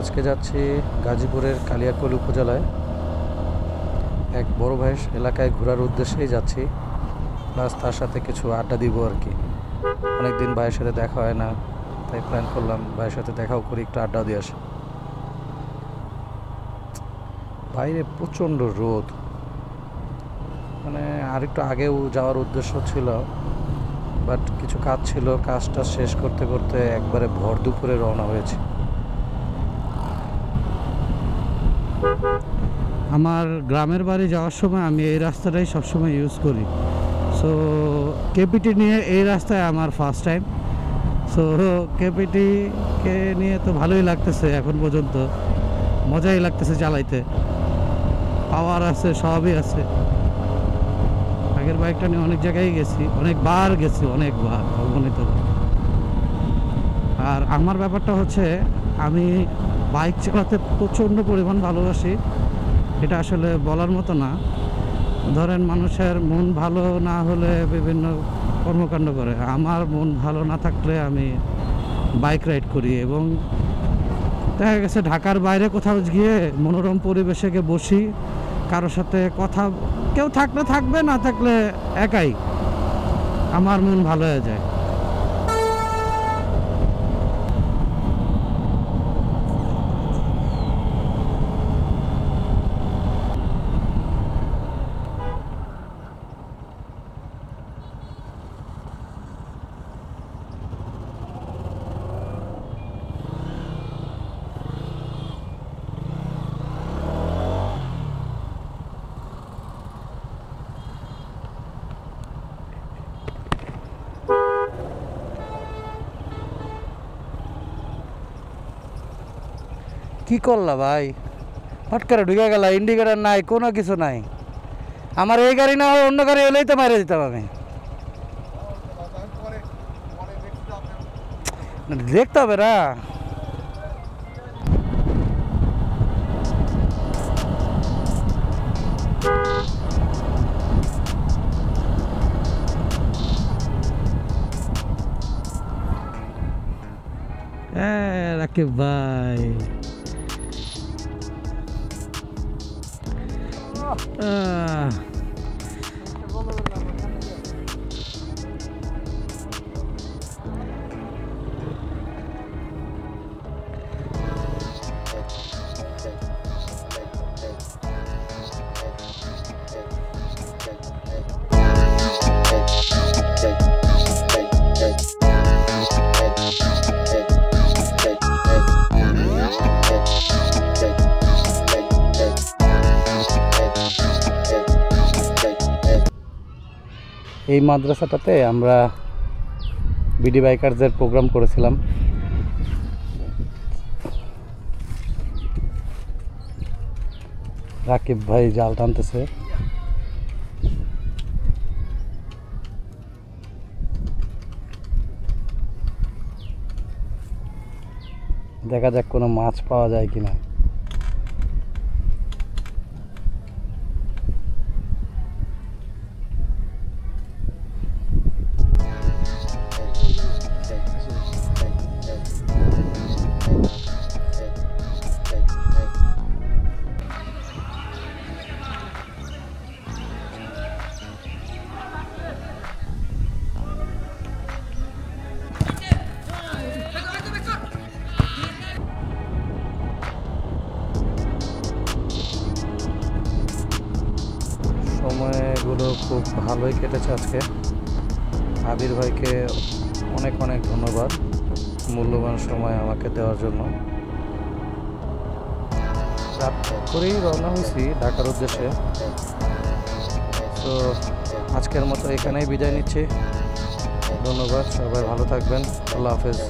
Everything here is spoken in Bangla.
আজকে যাচ্ছি গাজীপুরের কালিয়াকৈর উপজেলায় এক বড় ভাইয়ের এলাকায় ঘোরার উদ্দেশ্যেই যাচ্ছি, প্লাস তার সাথে কিছু আড্ডা দিব আর কি। অনেকদিন ভাইয়ের সাথে দেখা হয় না, তাই প্ল্যান করলাম ভাইয়ের সাথে দেখাও করি, একটু আড্ডা দিয়ে আসি। বাইরে প্রচণ্ড রোদ, মানে আর একটু আগেও যাওয়ার উদ্দেশ্য ছিল, বাট কিছু কাজ ছিল, কাজটা শেষ করতে করতে একবারে ভর দুপুরে রওনা হয়েছে। আমার গ্রামের বাড়ি যাওয়ার সময় আমি এই রাস্তাটাই সবসময় ইউজ করি। সো কেপিটি নিয়ে এই রাস্তায় আমার ফার্স্ট টাইম। সো কেপিটিকে নিয়ে তো ভালোই লাগতেছে, এখন পর্যন্ত মজাই লাগতেছে চালাইতে, পাওয়ার আছে, সবই আছে। আগের বাইকটা নিয়ে অনেক জায়গায় গেছি, অনেকবার অগণিত। আর আমার ব্যাপারটা হচ্ছে আমি বাইক চালাতে প্রচণ্ড পরিমাণ ভালোবাসি, এটা আসলে বলার মতো না। ধরেন মানুষের মন ভালো না হলে বিভিন্ন কর্মকাণ্ড করে, আমার মন ভালো না থাকলে আমি বাইক রাইড করি। এবং দেখা গেছে ঢাকার বাইরে কোথাও গিয়ে মনোরম পরিবেশে গিয়ে বসি, কারোর সাথে কথা, কেউ থাকলে থাকবে, না থাকলে একাই আমার মন ভালো হয়ে যায়। কি করলা ভাই, হট করে ঢুকে গেল, ইন্ডিকেটার নাই, কোনো কিছু নাই। আমার এই গাড়ি না হয় অন্য গাড়ি এলেই তো মারিয়ে দিতাম আমি। দেখতে হবে না, রাকিব ভাই। এই মাদ্রাসাটাতে আমরা বিডি বাইকারদের প্রোগ্রাম করেছিলাম। রাকিব ভাই জাল টানতেছে। দেখা যাক কোনো মাছ পাওয়া যায় কিনা। সময়গুলো খুব ভালোই কেটেছে আজকে। আবির ভাইকে অনেক অনেক ধন্যবাদ মূল্যবান সময় আমাকে দেওয়ার জন্য। রাত করেই রওনা হয়েছি ঢাকার উদ্দেশ্যে। তো আজকের মতো এখানেই বিদায় নিচ্ছি। ধন্যবাদ, সবাই ভালো থাকবেন। আল্লাহ হাফেজ।